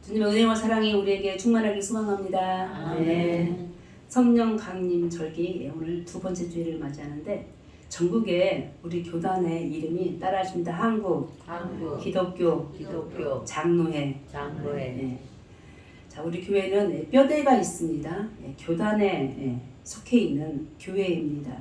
주님의 은혜와 사랑이 우리에게 충만하길 소망합니다. 아멘. 성령 강림 절기 오늘 두 번째 주일을 맞이하는데 전국에 우리 교단의 이름이 따라하십니다. 한국 기독교 장로회. 네. 자, 우리 교회는 뼈대가 있습니다. 교단에 속해 있는 교회입니다.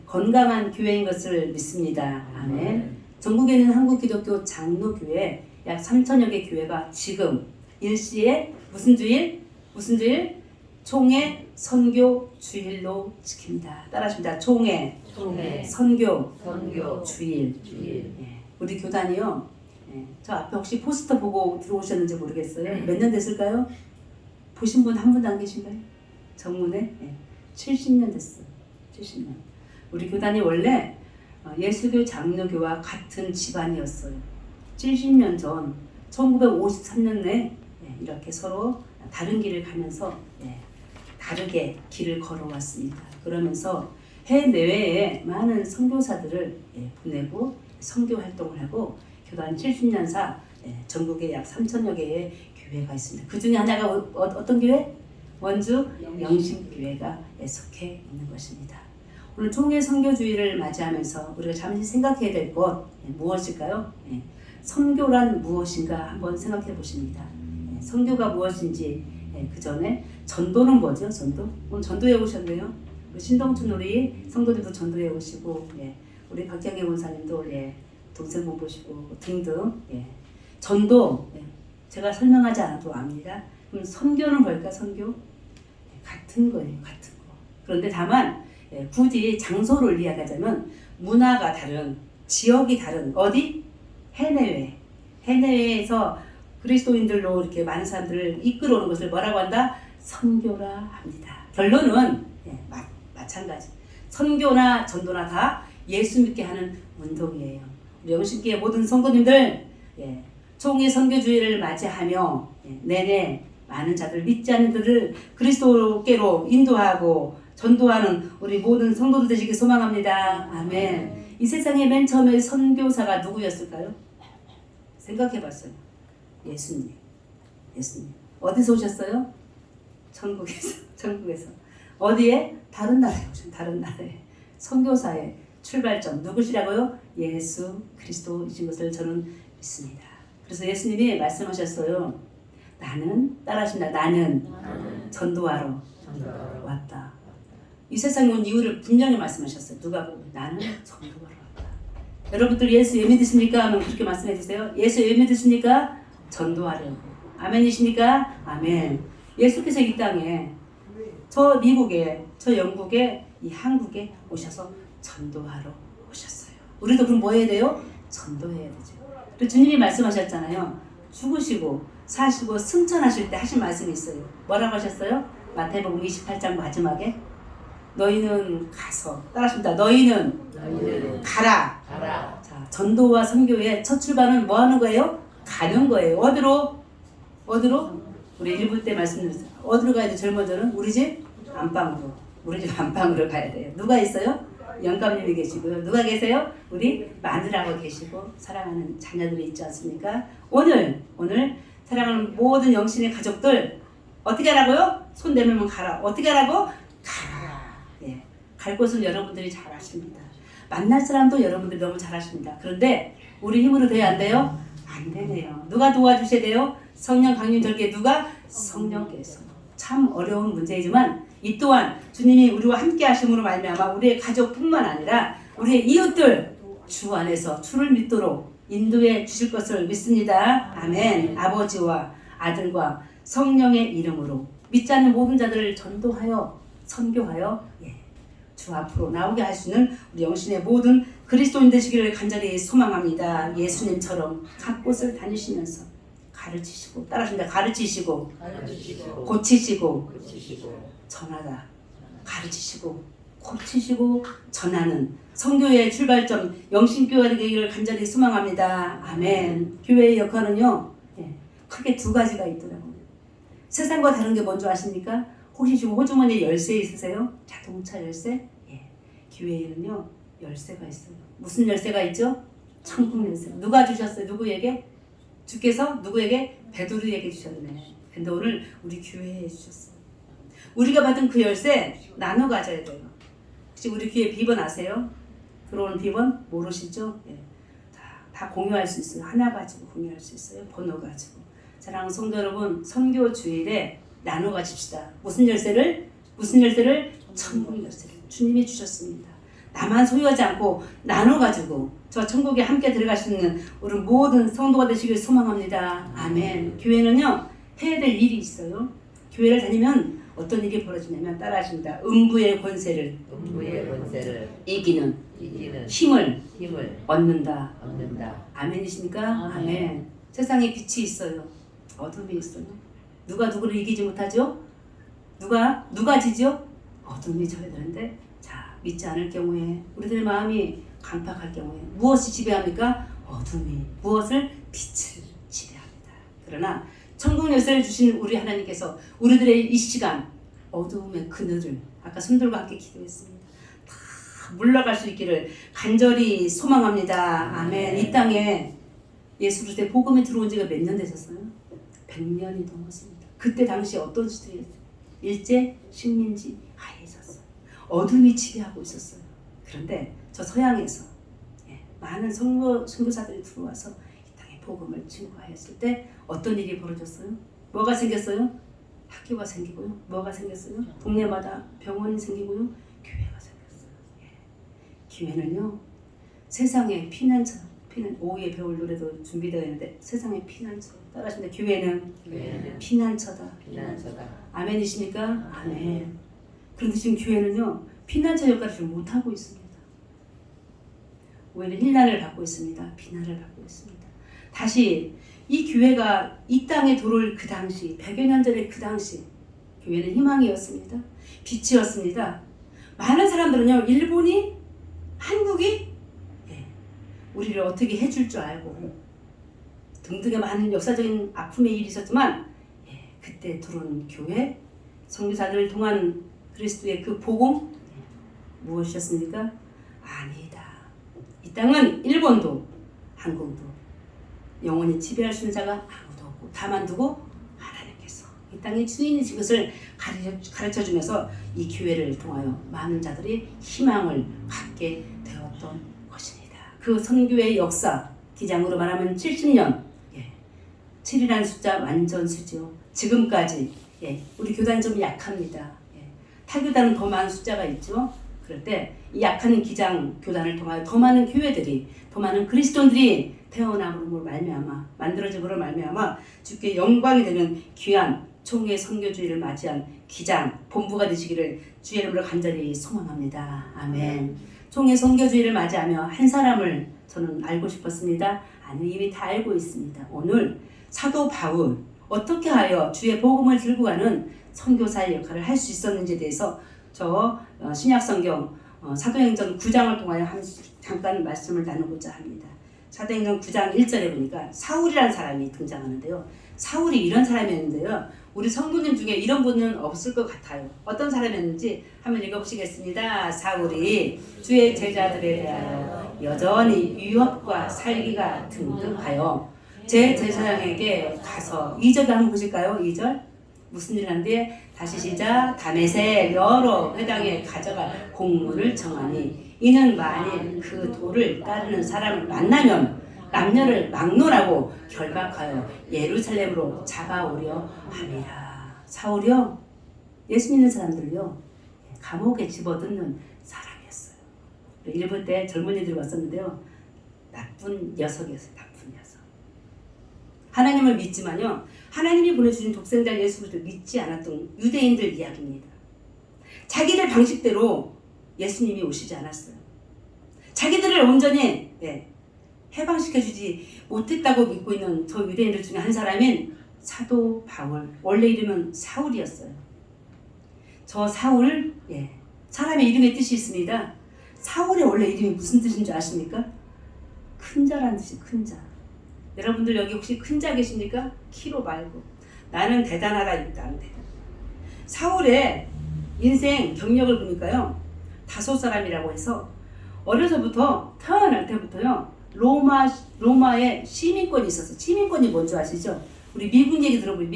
건강한 교회인 것을 믿습니다. 아멘. 전국에는 한국 기독교 장로교회 약 3천여 개 교회가 지금 일시에 무슨 주일? 총회 선교 주일로 지킵니다. 따라하십니다. 총회 선교 주일. 우리 교단이요. 저 앞에 혹시 포스터 보고 들어오셨는지 모르겠어요. 몇 년 됐을까요? 보신 분 한 분도 안 계신가요? 정문에? 70년 됐어요. 70년. 우리 교단이 원래 예수교 장로교와 같은 집안이었어요. 70년 전 1953년에 이렇게 서로 다른 길을 가면서 다르게 길을 걸어왔습니다. 그러면서 해내외에 많은 선교사들을 보내고 선교 활동을 하고 교단 70년사 전국에 약 3천여 개의 교회가 있습니다. 그 중에 하나가 어떤 교회? 원주 영신교회가 속해 있는 것입니다. 오늘 총회 선교주의를 맞이하면서 우리가 잠시 생각해야 될 것 무엇일까요? 선교란 무엇인가 한번 생각해 보십니다. 선교가 무엇인지 그 전에 전도는 뭐죠? 전도? 오늘 전도해 오셨네요. 우리 신동춘 우리 성도님도 전도해 오시고 우리 박경혜 원사님도 동생 못 보시고 등등 전도 제가 설명하지 않아도 압니다. 그럼 선교는 뭘까? 선교? 같은 거예요. 같은 거. 그런데 다만 굳이 장소를 이야기하자면 문화가 다른 지역이 다른 어디? 해내외에서 그리스도인들로 이렇게 많은 사람들을 이끌어오는 것을 뭐라고 한다? 선교라 합니다. 결론은 마찬가지. 선교나 전도나 다 예수 믿게 하는 운동이에요. 우리 영신교회 모든 성도님들 총회 선교주의를 맞이하며 내내 많은 자들 믿지 않는 자들을 그리스도께로 인도하고 전도하는 우리 모든 성도들 되시길 소망합니다. 아멘. 이 세상에 맨 처음에 선교사가 누구였을까요? 생각해봤어요. 예수님. 어디서 오셨어요? 천국에서. 어디에? 다른 나라에 오신 다른 나라에. 선교사의 출발점 누구시라고요? 예수 그리스도이신 것을 저는 믿습니다. 그래서 예수님이 말씀하셨어요. 따라하십니다. 나는 전도하러 왔다. 이 세상에 온 이유를 분명히 말씀하셨어요. 누가 보면 나는 전도하러 왔다. 여러분들 예수 왜 믿으십니까? 하면 그렇게 말씀해 주세요. 예수 왜 믿으십니까? 전도하려고. 아멘이십니까? 아멘. 예수께서 이 땅에 저 미국에 저 영국에 이 한국에 오셔서 전도하러 오셨어요. 우리도 그럼 뭐 해야 돼요? 전도해야 되죠. 그리고 주님이 말씀하셨잖아요. 죽으시고 사시고 승천하실 때 하신 말씀이 있어요. 뭐라고 하셨어요? 마태복음 28장 마지막에 너희는 가서 따라하십니다. 너희는 가라. 자, 전도와 선교의 첫 출발은 뭐 하는 거예요? 가는 거예요. 어디로? 우리 1부 때 말씀드렸어요. 어디로 가야 돼? 제일 먼저는 우리 집 안방으로. 우리 집 안방으로 가야 돼요. 누가 있어요? 영감님이 계시고요. 누가 계세요? 우리 마누라가 계시고 사랑하는 자녀들이 있지 않습니까? 오늘 사랑하는 모든 영신의 가족들 어떻게 하라고요? 손 내밀면 가라. 어떻게 하라고? 가라. 갈 곳은 여러분들이 잘 아십니다. 만날 사람도 여러분들이 너무 잘 아십니다. 그런데 우리 힘으로 돼야 안 돼요? 안 되네요. 누가 도와주셔야 돼요? 성령 강림 절기에 누가? 성령께서. 참 어려운 문제이지만 이 또한 주님이 우리와 함께 하심으로 말미암아 우리의 가족뿐만 아니라 우리의 이웃들 주 안에서 주를 믿도록 인도해 주실 것을 믿습니다. 아멘. 아버지와 아들과 성령의 이름으로 믿지 않는 모든 자들을 전도하여 선교하여 주 앞으로 나오게 할 수 있는 우리 영신의 모든 그리스도인 되시기를 간절히 소망합니다. 예수님처럼 각 곳을 다니시면서 가르치시고 따라하십니다. 가르치시고 고치시고 전하다. 가르치시고 고치시고 전하는 선교의 출발점 영신교회가 되기를 간절히 소망합니다. 아멘. 교회의 역할은요 크게 두 가지가 있더라고요. 세상과 다른 게 뭔지 아십니까? 혹시 지금 호주머니에 열쇠 있으세요? 자동차 열쇠? 교회에는요 열쇠가 있어요. 무슨 열쇠가 있죠? 천국 열쇠. 누가 주셨어요? 누구에게? 주께서 누구에게? 베드로에게 주셨네. 근데 오늘 우리 교회에 주셨어요. 우리가 받은 그 열쇠 나눠 가져야 돼요. 혹시 우리 교회 비번 아세요? 들어오는 비번 모르시죠? 예. 다 공유할 수 있어요. 하나 가지고 공유할 수 있어요. 번호 가지고. 사랑하는 성도 여러분, 선교 주일에 나눠 가집시다. 무슨 열쇠를? 천국 열쇠를 주님이 주셨습니다. 나만 소유하지 않고 나눠 가지고 저 천국에 함께 들어갈 수 있는 우리 모든 성도가 되시길 소망합니다. 아멘. 교회는요, 해야 될 일이 있어요. 교회를 다니면 어떤 일이 벌어지냐면 따라하십니다. 음부의 권세를 이기는 힘을 얻는다. 아멘이십니까? 아멘. 세상에 빛이 있어요. 어둠이 있어요. 누가 누구를 이기지 못하죠? 누가 지죠? 어둠이 져야 되는데, 자, 믿지 않을 경우에, 우리들의 마음이 강팍할 경우에 무엇이 지배합니까? 어둠이. 무엇을? 빛을 지배합니다. 그러나 천국 열쇠를 주신 우리 하나님께서 우리들의 이 시간 어두움의 그늘을 아까 손들과 함께 기도했습니다. 다 물러갈 수 있기를 간절히 소망합니다. 아멘. 이 땅에 예수 그리스도의 복음이 들어온 지가 몇 년 되셨어요? 100년이 넘었습니다. 그때 당시 어떤 시대였어요? 일제 식민지 하에 있었어요. 어둠이 지배하고 있었어요. 그런데 저 서양에서 많은 선교사들이 들어와서 이 땅에 복음을 증거하였을 때 어떤 일이 벌어졌어요? 뭐가 생겼어요? 학교가 생기고요. 뭐가 생겼어요? 동네마다 병원이 생기고요. 교회가 생겼어요. 교회는요, 세상의 피난처. 오후에 배울 노래도 준비되어 있는데 세상의 피난처. 따라하시는데 교회는 피난처다. 아멘이십니까? 아멘. 그런데 지금 교회는요, 피난처 역할을 좀 못하고 있습니다. 오히려 힐난을 받고 있습니다. 비난을 받고 있습니다. 다시 이 교회가 이 땅에 들어올 그 당시, 100여 년 전의 그 당시 교회는 희망이었습니다. 빛이었습니다. 많은 사람들은요, 일본이, 한국이 우리를 어떻게 해줄 줄 알고 등등의 많은 역사적인 아픔의 일이 있었지만 그때 들어온 교회, 선교사들을 통한 그리스도의 그 복음 무엇이었습니까? 아니다. 이 땅은 일본도 한국도 영원히 지배할 수 있는 자가 아무도 없고 다만 두고 하나님께서 이 땅의 주인이신 것을 가르쳐주면서 이 교회를 통하여 많은 자들이 희망을 갖게 되었던 것입니다. 그 선교의 역사 기장으로 말하면 70년 7이라는 숫자 완전수죠. 지금까지 우리 교단은 좀 약합니다. 타교단은 더 많은 숫자가 있죠. 그럴 때 이 약한 기장 교단을 통하여 더 많은 교회들이, 더 많은 그리스도인들이 태어남으로 말미암아 만들어짐으로 말미암아 주께 영광이 되는 귀한 총회 선교주의를 맞이한 기장 본부가 되시기를 주의 이름으로 간절히 소망합니다. 아멘. 총회 선교주의를 맞이하며 한 사람을 저는 알고 싶었습니다. 아니, 이미 다 알고 있습니다. 오늘 사도 바울 어떻게 하여 주의 복음을 들고 가는 선교사의 역할을 할 수 있었는지에 대해서 저 신약성경 사도행전 9장을 통하여 잠깐 말씀을 나누고자 합니다. 사도행전 9장 1절에 보니까 사울이라는 사람이 등장하는데요. 사울이 이런 사람이었는데요. 우리 성도님 중에 이런 분은 없을 것 같아요. 어떤 사람이었는지 한번 읽어보시겠습니다. 사울이 주의 제자들에 대하여 여전히 위협과 살기가 등등하여 제 제사장에게 가서 2절 한번 보실까요? 2절 무슨 일 하는데 다시 시작. 다메섹 여러 회당에 가져갈 공문을 청하니 이는 만일 그 도를 따르는 사람을 만나면 남녀를 막론하고 결박하여 예루살렘으로 잡아오려 함이라. 사울이요, 예수 믿는 사람들요 감옥에 집어넣는 사람이었어요. 일본 때 젊은이들이 왔었는데요, 나쁜 녀석이었어요. 나쁜 녀석. 하나님을 믿지만요, 하나님이 보내주신 독생자 예수 그리스도를 믿지 않았던 유대인들 이야기입니다. 자기들 방식대로 예수님이 오시지 않았어요. 자기들을 온전히 해방시켜주지 못했다고 믿고 있는 저 유대인들 중에 한 사람인 사도 바울, 원래 이름은 사울이었어요. 저 사울, 사람의 이름의 뜻이 있습니다. 사울의 원래 이름이 무슨 뜻인 줄 아십니까? 큰 자라는 뜻이 큰 자. 여러분들 여기 혹시 큰 자 계십니까? 키로 말고. 나는 대단하다. 나는 대단. 사울의 인생 경력을 보니까요, 5 사람이라고 해서 어려서부터 태어날 때부터요 로마에 시민권이 있었어. 시민권이 뭔지 아시죠? 우리 미국 얘기 들어보면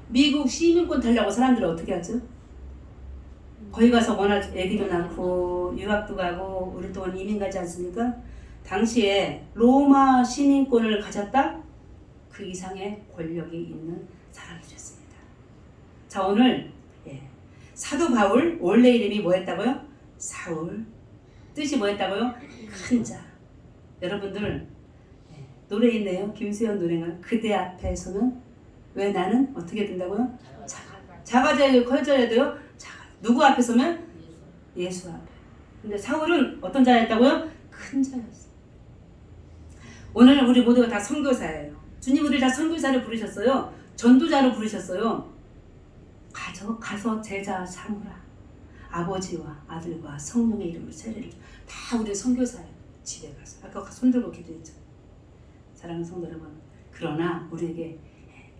미국 시민권 달라고 사람들은 어떻게 하죠? 거기 가서 워낙 애기도 낳고 유학도 가고 오랫동안 이민 가지 않습니까? 당시에 로마 시민권을 가졌다? 그 이상의 권력이 있는 사람들이었습니다. 자, 오늘 사도 바울 원래 이름이 뭐였다고요? 사울. 뜻이 뭐였다고요? 큰 자. 여러분들 노래 있네요. 김수현 노래가 그대 앞에 서면 왜 나는 어떻게 된다고요? 작아져야 커져야 돼요. 누구 앞에 서면? 예수 앞에. 근데 사울은 어떤 자였다고요? 큰 자였어요. 오늘 우리 모두가 다 선교사예요. 주님 우리 다 선교사로 부르셨어요. 전도자로 부르셨어요. 가서 제자 삼으라. 아버지와 아들과 성령의 이름으로 세례를 줘. 다 우리 선교사예요. 집에 가서. 아까 손들고 기도했죠. 사랑하는 성도 여러분. 그러나 우리에게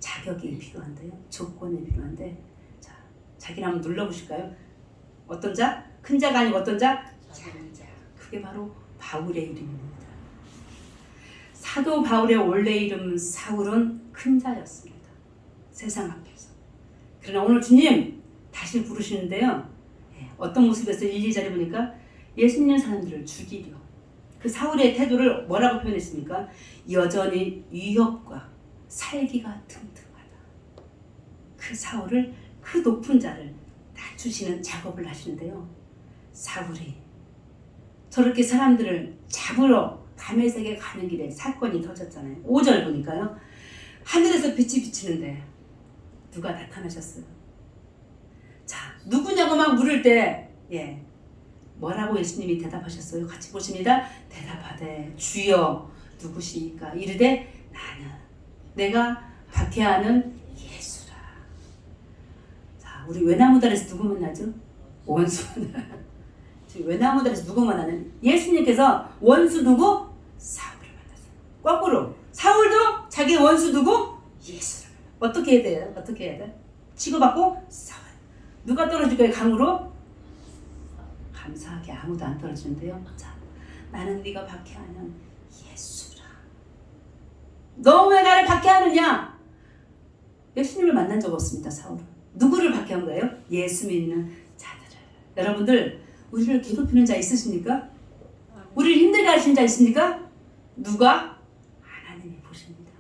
자격이 필요한데요. 조건이 필요한데 자, 자기를 한번 눌러보실까요? 어떤 자? 큰 자가 아니고 어떤 자? 작은 자. 그게 바로 바울의 이름입니다. 사도 바울의 원래 이름 사울은 큰 자였습니다. 세상 앞에서. 그러나 오늘 주님 다시 부르시는데요. 어떤 모습에서 1, 2절에 보니까 예수 믿는 사람들을 죽이려. 그 사울의 태도를 뭐라고 표현했습니까? 여전히 위협과 살기가 튼튼하다. 그 사울을 그 높은 자를 낮추시는 작업을 하시는데요. 사울이 저렇게 사람들을 잡으러 다메섹에 가는 길에 사건이 터졌잖아요. 5절 보니까요. 하늘에서 빛이 비치는데 누가 나타나셨어요. 자, 누구냐고 막 물을 때 뭐라고 예수님이 대답하셨어요? 같이 보십니다. 대답하되 주여 누구십니까? 이르되 나는 내가 박해하는 예수라. 자, 우리 외나무다리에서 누구 만나죠? 원수. 지금 외나무다리에서 누구 만나는? 예수님께서 원수 누구? 사울을 만났어요. 거꾸로 사울도 자기 원수 누구? 예수를. 어떻게 해야 돼요? 어떻게 해야 돼? 치고받고 싸워요. 누가 떨어질 거예요? 강으로? 감사하게 아무도 안 떨어지는데요. 자, 나는 네가 박해하는 예수라. 너 왜 나를 박해하느냐? 예수님을 만난 적 없습니다. 사울은. 누구를 박해한 거예요? 예수 믿는 자들을. 여러분들 우리를 괴롭히는 자 있으십니까? 우리를 힘들게 하신 자 있습니까? 누가? 하나님이 보십니다.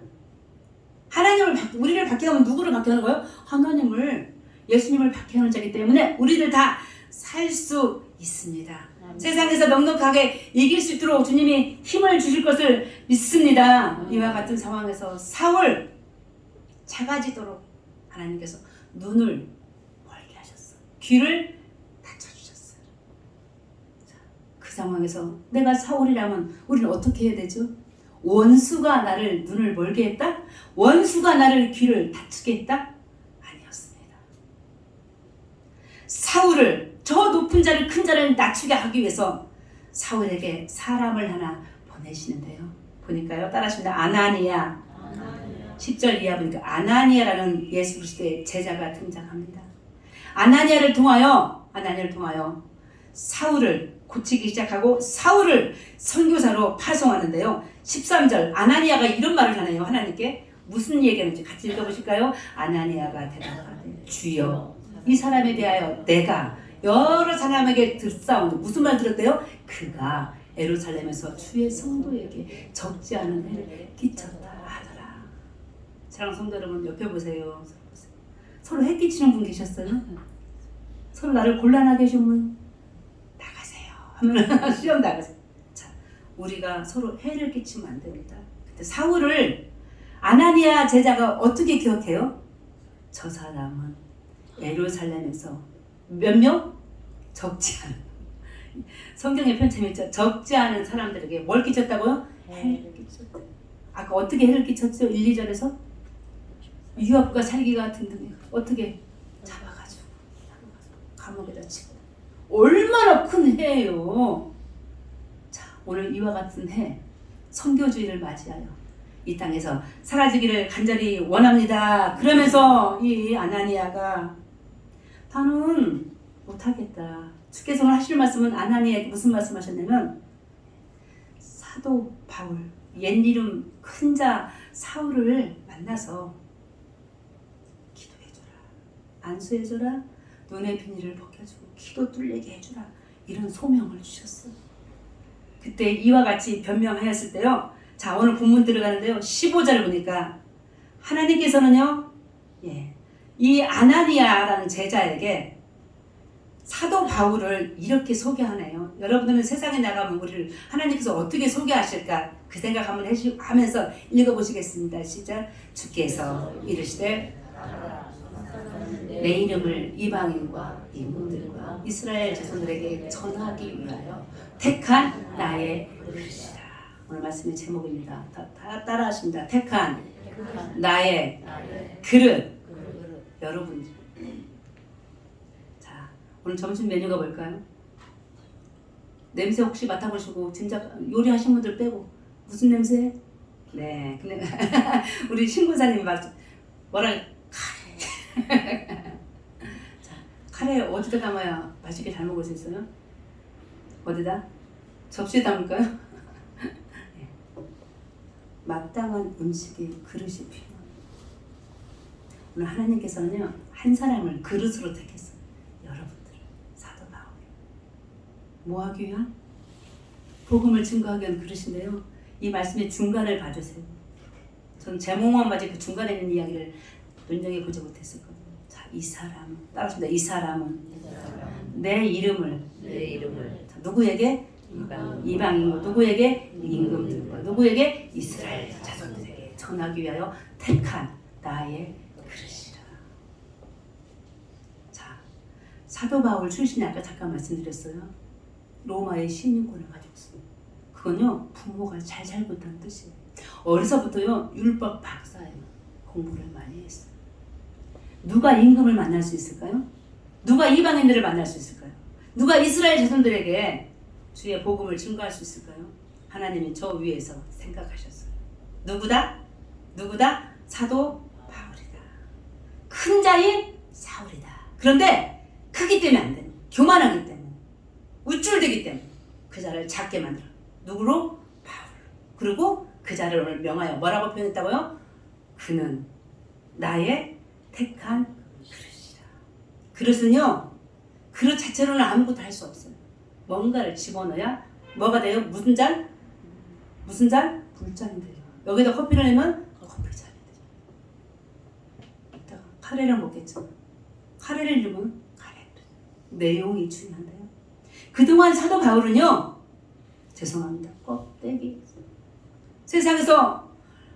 우리를 박해하면 누구를 박해하는 거예요? 하나님을, 예수님을 박해하는 자이기 때문에 우리를 다 살 수 있습니다. 세상에서 넉넉하게 이길 수 있도록 주님이 힘을 주실 것을 믿습니다. 이와 같은 상황에서 사울 작아지도록 하나님께서 눈을 멀게 하셨어요. 귀를 닫혀주셨어요. 자, 그 상황에서 내가 사울이라면 우리는 어떻게 해야 되죠? 원수가 나를 눈을 멀게 했다? 원수가 나를 귀를 닫히게 했다? 아니었습니다. 사울을, 저 높은 자를, 큰 자를 낮추게 하기 위해서 사울에게 사람을 하나 보내시는데요. 보니까요. 따라하십니다. 아나니아. 10절 이하 보니까 아나니아라는 예수 그리스도의 제자가 등장합니다. 아나니아를 통하여 사울을 고치기 시작하고 사울을 선교사로 파송하는데요. 13절 아나니아가 이런 말을 하네요. 하나님께 무슨 얘기하는지 같이 읽어보실까요? 아나니아가 대답하되 주여 이 사람에 대하여 내가 여러 사람에게 듣사온다. 무슨 말 들었대요? 그가 예루살렘에서 주의 성도에게 적지 않은 해를 끼쳤다 하더라. 사랑하는 성도 여러분 옆에 보세요. 서로 해 끼치는 분 계셨어요? 서로 나를 곤란하게 해주면 나가세요 하면 시험 나가세요. 자, 우리가 서로 해를 끼치면 안 됩니다. 그때 사울을 아나니아 제자가 어떻게 기억해요? 저 사람은 예루살렘에서 몇 명? 적지 않은. 성경의 편찬이 있죠. 적지 않은 사람들에게 뭘 끼쳤다고요? 해를 끼쳤다. 아까 어떻게 해를 끼쳤죠? 1, 2절에서 유업과 살기가 등등해. 어떻게? 잡아가지고 감옥에다 치고. 얼마나 큰 해예요. 자, 오늘 이와 같은 해 선교주의를 맞이하여 이 땅에서 사라지기를 간절히 원합니다. 그러면서 이 아나니아가 나는 못하겠다. 주께서 하실 말씀은 아나니아에게 무슨 말씀하셨냐면 사도 바울, 옛 이름 큰 자 사울을 만나서 기도해줘라, 안수해줘라, 눈의 비닐을 벗겨주고 기도 뚫리게 해주라, 이런 소명을 주셨어요. 그때 이와 같이 변명하였을 때요. 자, 오늘 본문 들어가는데요. 15절을 보니까 하나님께서는요, 이 아나니아라는 제자에게 사도 바울을 이렇게 소개하네요. 여러분들은 세상에 나가면 우리를 하나님께서 어떻게 소개하실까 그 생각 한번 하면서 읽어보시겠습니다. 시작. 주께서 이르시되 내 이름을 이방인과 임금들과 이스라엘 자손들에게 전하기 위하여 택한 나의 그릇이라. 오늘 말씀의 제목입니다. 다 따라하십니다. 택한 나의 그릇. 여러분, 자, 오늘 점심 메뉴가 뭘까요? 냄새 혹시 맡아보시고 짐작 요리하신 분들 빼고 무슨 냄새? 네, 근데 우리 신군사님이 뭐라 카레. 자, 카레 어디다 담아야 맛있게 잘 먹을 수 있어요? 어디다? 접시에 담을까요? 네. 마땅한 음식의 그릇이 필요합니다. 오늘 하나님께서는요, 한 사람을 그릇으로 택했어요. 여러분들을, 사도 바울. 뭐 하기 위한? 복음을 증거하기 위한 그릇인데요. 이 말씀의 중간을 봐주세요. 전 제목만 봐지 그 중간에 있는 이야기를 논정해 보지 못했었거든요. 자, 이 사람, 따라합니다. 이 사람은 내 이름을 자, 누구에게? 이방인과 누구에게? 임금들과 누구에게? 이스라엘 자손들에게 전하기 위하여 택한 나의 그릇이라. 자, 사도 바울 출신이 아까 잠깐 말씀드렸어요. 로마의 시민권을 가지고 있어요. 그건요, 부모가 잘 살고 있다는 뜻이에요. 어려서부터요, 율법 박사예요. 공부를 많이 했어요. 누가 임금을 만날 수 있을까요? 누가 이방인들을 만날 수 있을까요? 누가 이스라엘 자손들에게 주의 복음을 증거할 수 있을까요? 하나님이 저 위에서 생각하셨어요. 누구다? 사도 바울이다. 큰 자인 사울이다. 그런데 크기 때문에 안 되는, 교만하기 때문에, 우쭐대기 때문에 그 자를 작게 만들어. 누구로? 바울. 그리고 그 자를 오늘 명하여 뭐라고 표현했다고요? 그는 나의 택한 그릇이라. 그릇은요, 그릇 자체로는 아무것도 할 수 없어요. 뭔가를 집어넣어야 뭐가 돼요? 무슨 잔? 물잔이 돼요. 여기다 커피를 내면 커피잔이 돼요. 이따가 카레를 먹겠죠. 카레를 주면 카레. 내용이 중요한데요. 그동안 사도 바울은요, 죄송합니다, 껍데기. 세상에서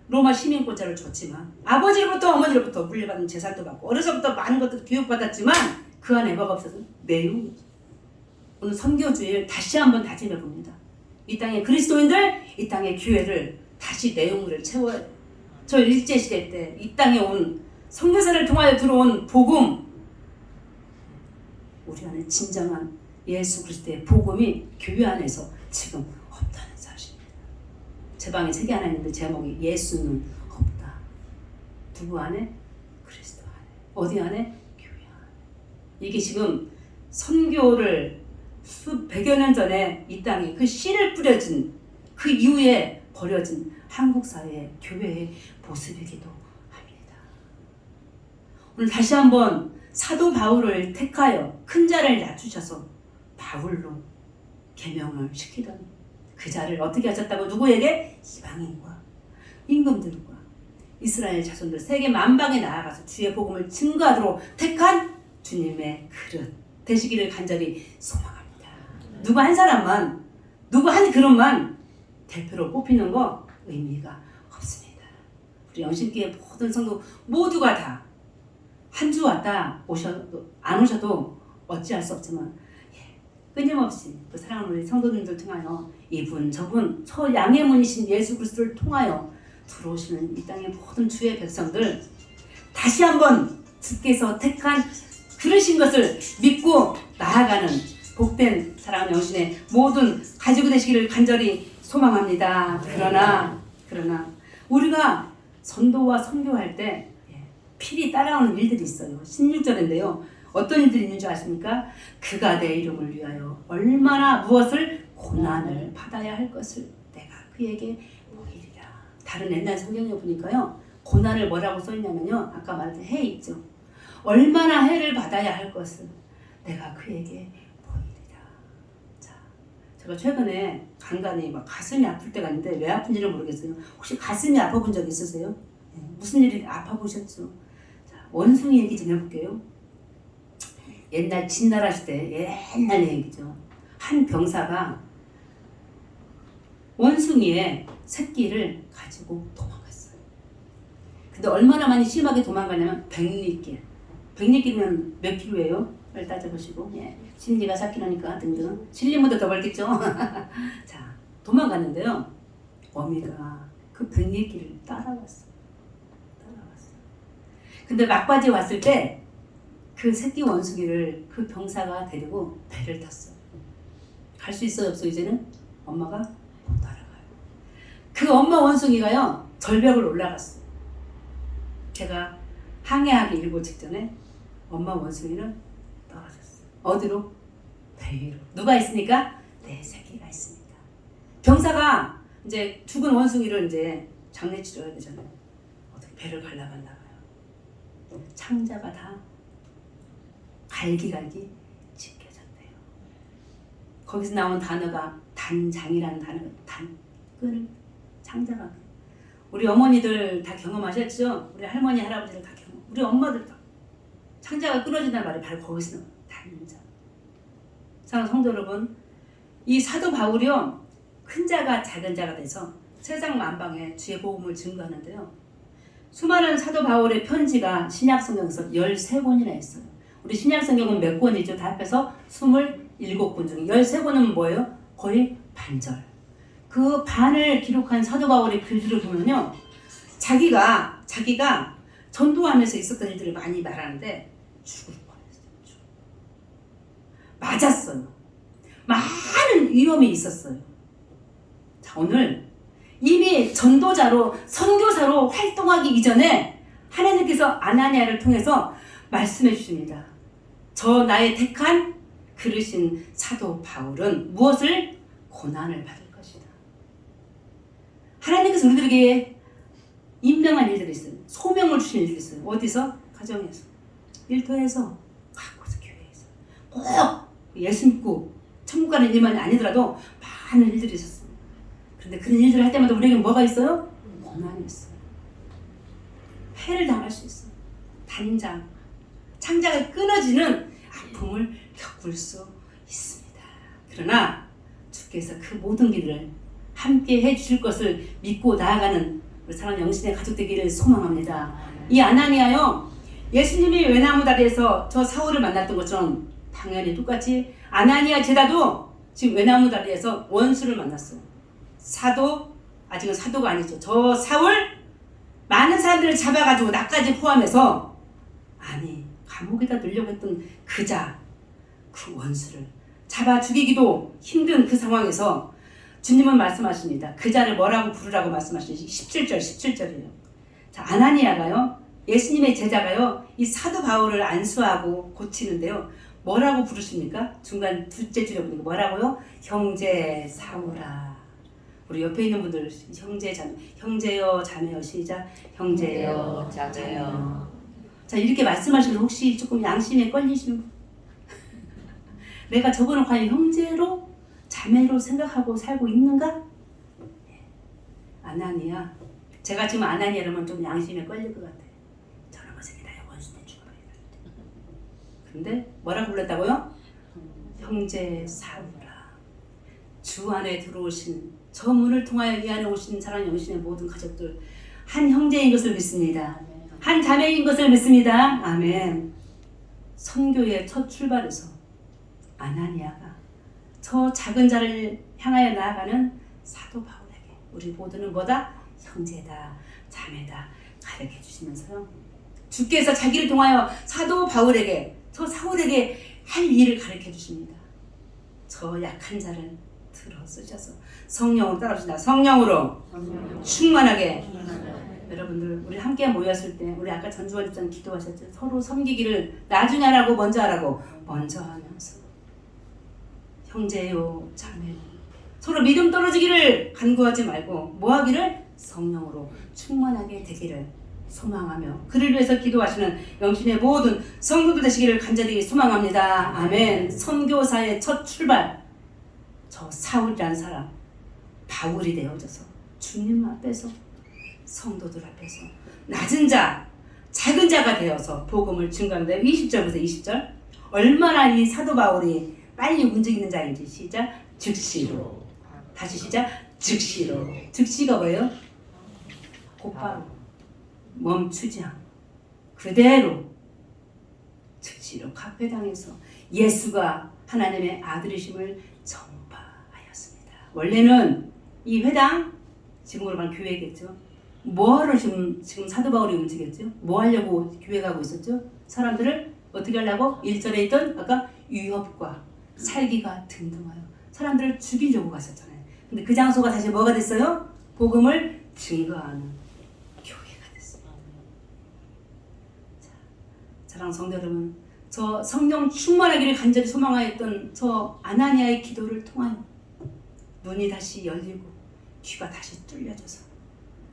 로마 시민권자를 줬지만 아버지로부터 어머니로부터 물려받은 재산도 받고 어려서부터 많은 것들 교육받았지만 그 안에 뭐가 없어서 내용이죠. 오늘 선교주의를 다시 한번 다짐해 봅니다. 이 땅의 그리스도인들, 이 땅의 교회를 다시 내용물을 채워야 돼요. 저 일제시대 때 이 땅에 온 선교사를 통하여 들어온 복음, 우리 안에 진정한 예수 그리스도의 복음이 교회 안에서 지금 없다는 사실입니다. 제 방에 책이 하나 있는데 제목이 예수는 없다. 누구 안에? 그리스도 안에. 어디 안에? 교회 안에. 이게 지금 선교를 수백여 년 전에 이 땅에 그 씨를 뿌려진 그 이후에 버려진 한국 사회의 교회의 모습이기도 합니다. 오늘 다시 한번 사도 바울을 택하여 큰 자를 낮추셔서 바울로 계명을 시키던 그 자를 어떻게 하셨다고? 누구에게? 이방인과 임금들과 이스라엘 자손들 세계 만방에 나아가서 주의 복음을 증거하도록 택한 주님의 그릇 되시기를 간절히 소망합니다. 누구 한 사람만, 누구 한 그릇만 대표로 뽑히는 거 의미가 없습니다. 우리 영신교회 모든 성도 모두가 다 한 주 왔다 오셔도 안 오셔도 어찌할 수 없지만 끊임없이 그 사랑하는 우리 성도님들 통하여 이분 저분 저 양의 문이신 예수 그리스도를 통하여 들어오시는 이 땅의 모든 주의 백성들 다시 한번 주께서 택한 그러신 것을 믿고 나아가는 복된 사랑하는 영신의 모든 가지고 되시기를 간절히 소망합니다. 그러나 우리가 전도와 선교할 때 필히 따라오는 일들이 있어요. 16절인데요. 어떤 일들이 있는 줄 아십니까? 그가 내 이름을 위하여 얼마나 무엇을 고난을 받아야 할 것을 내가 그에게 보이리라. 다른 옛날 성경에 보니까요, 고난을 뭐라고 써있냐면요, 아까 말했던 해 있죠. 얼마나 해를 받아야 할 것을 내가 그에게 보이리라. 자, 제가 최근에 간간히 막 가슴이 아플 때가 있는데 왜 아픈지는 모르겠어요. 혹시 가슴이 아파본 적 있으세요? 네, 무슨 일이 아파보셨죠? 자, 원숭이 얘기 좀 해볼게요. 옛날 진나라 시대 옛날 얘기죠. 한 병사가 원숭이의 새끼를 가지고 도망갔어요. 근데 얼마나 많이 심하게 도망가냐면 100리길. 100리길이면 몇 킬로예요? 빨리 따져보시고. 예. 심리가 4킬로니까 등등. 실리보다 더 벌겠죠? 자, 도망갔는데요. 어미가 그 100리길을 따라왔어요. 근데 막바지에 왔을 때 그 새끼 원숭이를 그 병사가 데리고 배를 탔어요. 갈 수 있어요, 없어요? 이제는? 엄마가 못 따라가요. 그 엄마 원숭이가요, 절벽을 올라갔어요. 제가 항해하기 일보 직전에 엄마 원숭이는 떨어졌어요. 어디로? 배 위로. 누가 있으니까? 내 새끼가 있으니까. 병사가 이제 죽은 원숭이를 이제 장례 치러야 되잖아요. 어떻게 배를 갈라갔나 봐요. 창자가 다 갈기갈기 찢겨졌대요. 거기서 나온 단어가 단장이라는 단어가 끈을 창자가. 우리 어머니들 다 경험하셨죠? 우리 할머니 할아버지들 다 경험. 우리 엄마들도 창자가 끊어진다는 말이 바로 거기서 나와요. 단자. 사랑하는 성도 여러분, 이 사도 바울이요, 큰 자가 작은 자가 돼서 세상 만방에 주의 복음을 증거하는데요. 수많은 사도 바울의 편지가 신약 성경에서 13권이나 있어요. 우리 신약 성경은 몇 권이죠? 다 합해서 27권 중에 13권은 뭐예요? 거의 반절. 그 반을 기록한 사도 바울의 글들을 보면요, 자기가 전도하면서 있었던 일들을 많이 말하는데 죽을 뻔했어요. 맞았어요. 많은 위험이 있었어요. 자, 오늘 이미 전도자로 선교사로 활동하기 이전에 하나님께서 아나니아를 통해서 말씀해 주십니다. 저 나의 택한 그르신 사도 바울은 무엇을? 고난을 받을 것이다. 하나님께서 우리들에게 임명한 일들이 있어요. 소명을 주신 일들이 있어요. 어디서? 가정에서, 일터에서, 가고서, 교회에서. 꼭 예수 믿고 천국 가는 일만이 아니더라도 많은 일들이 있었어요. 그런데 그런 일들을 할 때마다 우리에게 뭐가 있어요? 고난이 있어요. 해를 당할 수 있어요. 단장, 창자가 끊어지는 아픔을 겪을 수 있습니다. 그러나 주께서 그 모든 길을 함께 해주실 것을 믿고 나아가는 우리 사랑하는 영신의 가족 되기를 소망합니다. 이 아나니아요, 예수님이 외나무 다리에서 저 사울을 만났던 것처럼 당연히 똑같이 아나니아 제자도 지금 외나무 다리에서 원수를 만났어요. 사도, 아직은 사도가 아니죠. 저 사울, 많은 사람들을 잡아가지고 나까지 포함해서, 아니 감옥에다 넣으려고 했던 그 원수를 잡아 죽이기도 힘든 그 상황에서 주님은 말씀하십니다. 그 자를 뭐라고 부르라고 말씀하시지? 17절이에요. 자, 아나니아가요, 예수님의 제자가요, 이 사도 바울을 안수하고 고치는데요, 뭐라고 부르십니까? 중간 둘째 줄에 보니까 뭐라고요? 형제 사울아. 우리 옆에 있는 분들 형제 자매, 형제여 자매여, 시작. 형제여 자매여. 자, 이렇게 말씀하시면 혹시 조금 양심에 걸리시는 분? 내가 저분을 과연 형제로 자매로 생각하고 살고 있는가? 아나니아, 제가 지금 아나니아라면 좀 양심에 걸릴 것 같아요. 저런 것은 나의 원수된 죽어야 될 때. 근데 뭐라고 불렀다고요? 형제 사울아. 주 안에 들어오신, 저 문을 통하여 이 안에 오신 사랑 영신의 모든 가족들, 한 형제인 것을 믿습니다. 한 자매인 것을 믿습니다. 아멘. 선교의 첫 출발에서 아나니아가 저 작은 자를 향하여 나아가는 사도 바울에게 우리 모두는 뭐다? 형제다, 자매다 가르쳐 주시면서요, 주께서 자기를 통하여 사도 바울에게, 저 사울에게 할 일을 가르쳐 주십니다. 저 약한 자를 들어 쓰셔서 성령으로 따라오신다. 성령으로 충만하게. 여러분들, 우리 함께 모였을 때, 우리 아까 전주원 집사님 기도하셨죠? 서로 섬기기를 나중에 하라고, 먼저 하라고. 먼저 하면서 형제요 자매요, 서로 믿음 떨어지기를 간구하지 말고 뭐 하기를? 성령으로 충만하게 되기를 소망하며 그를 위해서 기도하시는 영신의 모든 성도들 되시기를 간절히 소망합니다. 아멘. 선교사의 첫 출발, 저 사울이라는 사람 바울이 되어져서 주님 앞에서 성도들 앞에서 낮은 자 작은 자가 되어서 복음을 증거합니다. 20절부터 20절 얼마나 이 사도 바울이 빨리 움직이는 자인지 시작. 즉시로. 다시 시작. 즉시로. 즉시가 뭐예요? 곧바로 멈추지 않고 그대로 즉시로 각 회당에서 예수가 하나님의 아들이심을 전파하였습니다. 원래는 이 회당, 지금으로 말하면 교회겠죠. 뭐하러 지금 사도 바울이 움직였죠? 뭐 하려고 교회 가고 있었죠? 사람들을 어떻게 하려고? 1절에 있던 아까 위협과 살기가 등등하여 사람들을 죽이려고 갔었잖아요. 근데 그 장소가 다시 뭐가 됐어요? 복음을 증거하는 교회가 됐어요. 자, 사랑하는 성도 여러분, 저 성령 충만하기를 간절히 소망하였던 저 아나니아의 기도를 통하여 눈이 다시 열리고 귀가 다시 뚫려져서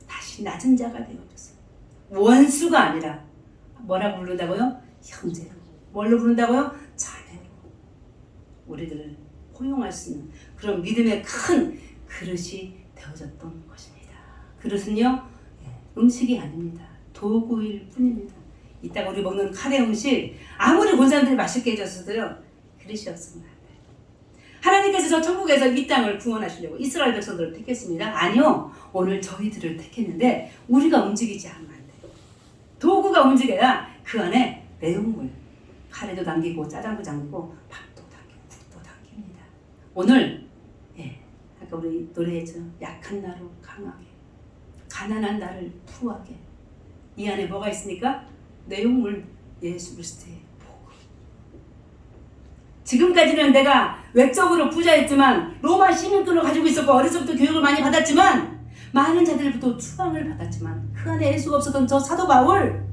다시 낮은 자가 되어져서 원수가 아니라 뭐라고 부른다고요? 형제로. 뭘로 부른다고요? 자매로. 우리들을 포용할 수 있는 그런 믿음의 큰 그릇이 되어졌던 것입니다. 그릇은요, 음식이 아닙니다. 도구일 뿐입니다. 이따가 우리 먹는 카레 음식 아무리 본 사람들이 맛있게 해줬어도요, 그릇이 없으면 안 돼요. 하나님께서 저 천국에서 이 땅을 구원하시려고 이스라엘 백성들을 택했습니다. 아니요, 오늘 저희들을 택했는데 우리가 움직이지 않으면 안 돼요. 도구가 움직여야 그 안에 내용물, 카레도 담기고 짜장도 담기고 밥도 담기고 국도 담깁니다. 오늘 아까 우리 노래했죠. 약한 나를 강하게, 가난한 나를 부하게. 이 안에 뭐가 있습니까? 내용물, 예수 그리스도의 복음. 지금까지는 내가 외적으로 부자였지만 로마 시민권을 가지고 있었고 어려서부터 교육을 많이 받았지만 많은 자들부터 추앙을 받았지만 그 안에 예수가 없었던 저 사도 바울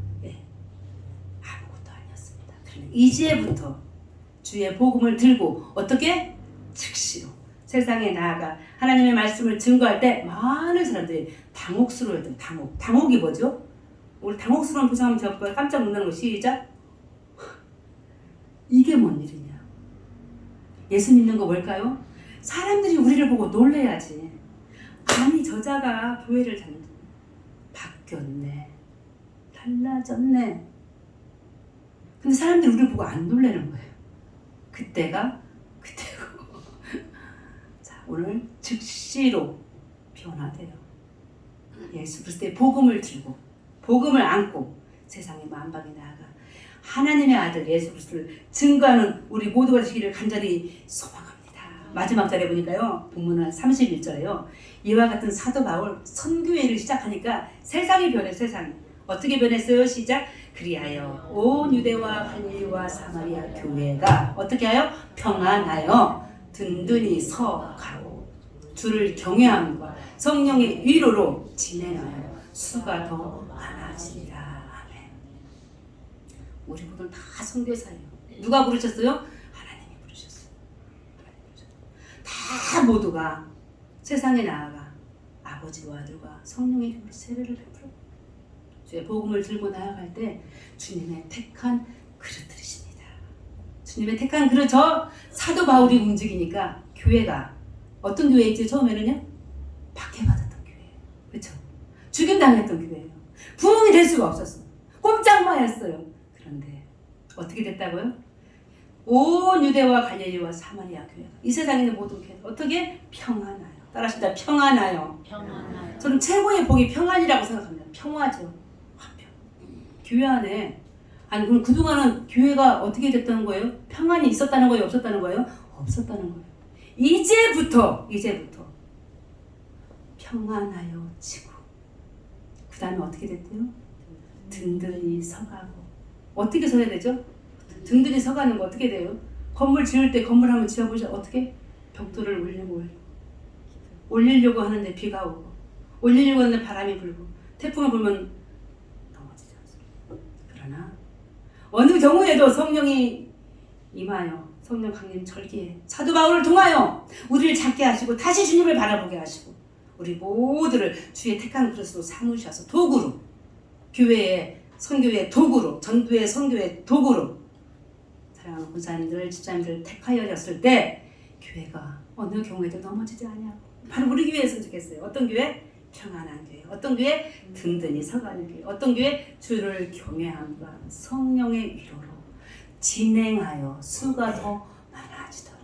아무것도 아니었습니다. 그런데 이제부터 주의 복음을 들고 어떻게? 즉시로 세상에 나아가 하나님의 말씀을 증거할 때 많은 사람들이 당혹스러워했던 당혹이 뭐죠? 우리 당혹스러운 표정 한번 제가 깜짝 놀라는 거 시작. 이게 뭔 일이냐? 예수 믿는 거 뭘까요? 사람들이 우리를 보고 놀래야지. 아니 저자가 교회를 다니고 바뀌었네, 달라졌네. 근데 사람들이 우리를 보고 안 놀래는 거예요. 그때가 그때고. 자, 오늘 즉시로 변화돼요. 예수 그리스도의 복음을 들고 복음을 안고 세상의 만방에 나아가 하나님의 아들 예수 그리스도를 증거하는 우리 모두가 되시기를 간절히 소망합니다. 마지막 절에 보니까요, 본문은 31절에요. 이와 같은 사도 바울 선교회를 시작하니까 세상이 변해. 세상이 어떻게 변했어요? 시작. 그리하여 온 유대와 갈릴리와 사마리아 교회가 어떻게 하여? 평안하여 든든히 서가고 주를 경외함과 성령의 위로로 진행하여 수가 더 많아집니다. 아멘. 우리 모두 다 선교사예요. 누가 부르셨어요? 하나님이 부르셨어요. 다 모두가 세상에 나아가 아버지와 아들과 성령의 이름으로 세례를 베풀어 주의 복음을 들고 나아갈 때 주님의 택한 그릇들이십니다. 주님의 택한 그릇. 저 사도 바울이 움직이니까 교회가 어떤 교회였지? 처음에는요, 박해받았던 교회예요. 그렇죠? 죽임당했던 교회예요. 부흥이 될 수가 없었어요. 꼼짝마였어요. 그런데 어떻게 됐다고요? 온 유대와 갈릴리와 사마리아 교회가 이 세상에 있는 모든 교회 어떻게? 평안하여. 따라하시다. 평안하여. 평안하여. 저는 최고의 복이 평안이라고 생각합니다. 평화죠. 화평. 교회 안에 아니 그럼 그동안은 교회가 어떻게 됐다는 거예요? 평안이 있었다는 거예요? 없었다는 거예요? 없었다는 거예요. 이제부터 평안하여지고 그 다음에 어떻게 됐대요? 든든히 서가고. 어떻게 서야 되죠? 든든히 서가는 거 어떻게 돼요? 건물 지을 때 건물 한번 지어보죠. 어떻게? 벽돌을 올리려고 하는데 비가 오고 올리려고 하는데 바람이 불고 태풍이 불면 넘어지지 않습니다. 그러나 어느 경우에도 성령이 임하여 성령 강림 절기에 사도 바울을 통하여 우리를 찾게 하시고 다시 주님을 바라보게 하시고 우리 모두를 주의 택한 그릇으로 삼으셔서 도구로, 교회의 선교의 도구로, 전도의 선교의 도구로 사랑하는 권사님들, 집사님들 택하여졌을 때 교회가 어느 경우에도 넘어지지 않냐고. 바로 우리 교회였으면 좋겠어요. 어떤 교회? 평안한 교회. 어떤 교회? 든든히 서가는 교회. 어떤 교회? 주를 경외함과 성령의 위로로 진행하여 수가 더 많아지더라.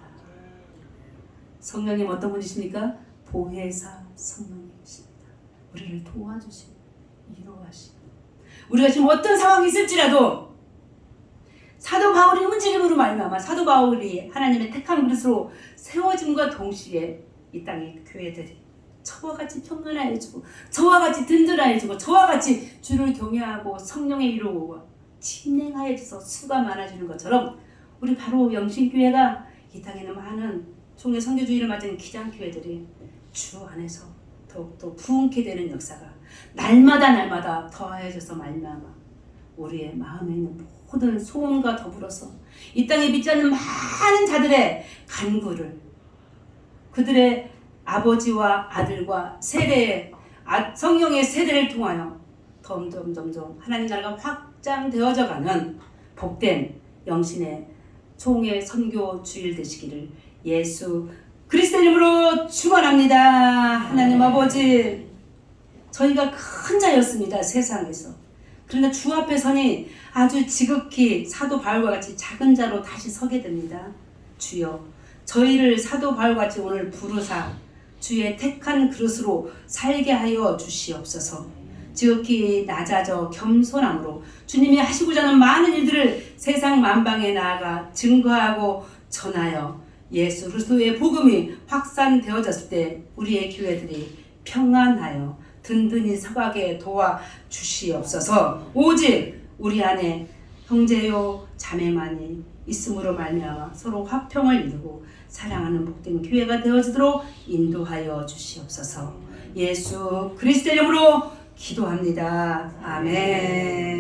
성령님 어떤 분이십니까? 보혜사 성령님이십니다. 우리를 도와주시고 위로하시고 우리가 지금 어떤 상황이 있을지라도 사도 바울의 움직임으로 말미암아 사도 바울이 하나님의 택한 그릇으로 세워짐과 동시에 이 땅의 교회들이 저와 같이 평안하여주고 저와 같이 든든하여주고 저와 같이 주를 경외하고 성령의 위로와 진행하여져서 수가 많아지는 것처럼 우리 바로 영신교회가 이 땅에는 많은 총회 선교주의를 맞은 기장교회들이 주 안에서 더욱더 부흥케 되는 역사가 날마다 더하여져서 말미암아 우리의 마음에 있는 모든 소원과 더불어서 이 땅에 믿지 않는 많은 자들의 간구를 그들의 아버지와 아들과 세대의 성령의 세대를 통하여 점점 하나님 나라가 확장되어져 가는 복된 영신의 총회 선교 주일 되시기를 예수 그리스도 이름으로 축원합니다. 하나님 아버지, 저희가 큰 자였습니다. 세상에서. 그러나 주 앞에 서니 아주 지극히 사도 바울과 같이 작은 자로 다시 서게 됩니다. 주여, 저희를 사도 바울과 같이 오늘 부르사 주의 택한 그릇으로 살게 하여 주시옵소서. 지극히 낮아져 겸손함으로 주님이 하시고자 하는 많은 일들을 세상 만방에 나아가 증거하고 전하여 예수 그리스도의 복음이 확산되어졌을 때 우리의 교회들이 평안하여 든든히 서가게 도와주시옵소서. 오직 우리 안에 형제요 자매만이 있음으로 말미암아 서로 화평을 이루고 사랑하는 복된 교회가 되어지도록 인도하여 주시옵소서. 예수 그리스도 이름으로 기도합니다. 아멘.